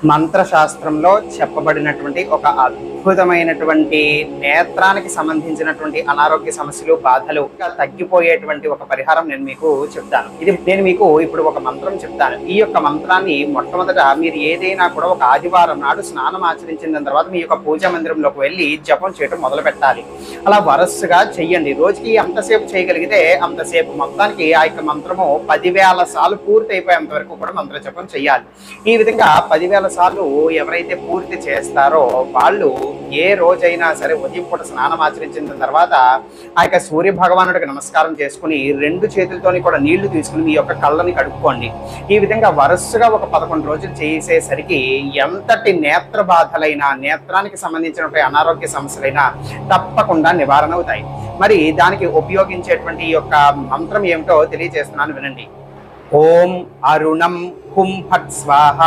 మంత్రశాస్త్రంలో చెప్పబడినటువంటి ఒక అద్భుతమైనటువంటి నేత్రానికి సంబంధించినటువంటి అనారోగ్య సమస్యలు బాధలు తగ్గిపోయేటువంటి ఒక పరిహారం నేను మీకు చెప్తాను. నేను మీకు ఇప్పుడు ఒక మంత్రం చెప్తాను. ఈ యొక్క మంత్రాన్ని మొట్టమొదట మీరు ఏదైనా కూడా ఒక ఆదివారం నాడు స్నానం ఆచరించిన తర్వాత మీ యొక్క పూజా మందిరంలోకి వెళ్ళి జపం చేయడం మొదలు పెట్టాలి. అలా వరుసగా చెయ్యండి. రోజుకి ఎంతసేపు చేయగలిగితే అంతసేపు. మొత్తానికి ఆ యొక్క మంత్రము 10,000 సార్లు పూర్తి అయిపోయేంత వరకు కూడా మంత్ర జపం చేయాలి. ఈ విధంగా 10,000 సార్లు ఎవరైతే పూర్తి చేస్తారో వాళ్ళు ఏ రోజైనా సరే ఉదయం పూట స్నానం ఆచరించిన తర్వాత ఆ యొక్క సూర్య భగవానుడికి నమస్కారం చేసుకుని 2 చేతులతోని కూడా నీళ్లు తీసుకుని మీ యొక్క కళ్ళని కడుక్కోండి. ఈ విధంగా వరుసగా ఒక 11 రోజులు చేసేసరికి ఎంతటి నేత్ర బాధలైనా, నేత్రానికి సంబంధించినటువంటి అనారోగ్య సమస్యలైనా తప్పకుండా నివారణ అవుతాయి. మరి దానికి ఉపయోగించేటువంటి ఈ యొక్క మంత్రం ఏమిటో తెలియజేస్తున్నాను, వినండి. ఓం అరుణం హుం ఫట్ స్వాహ.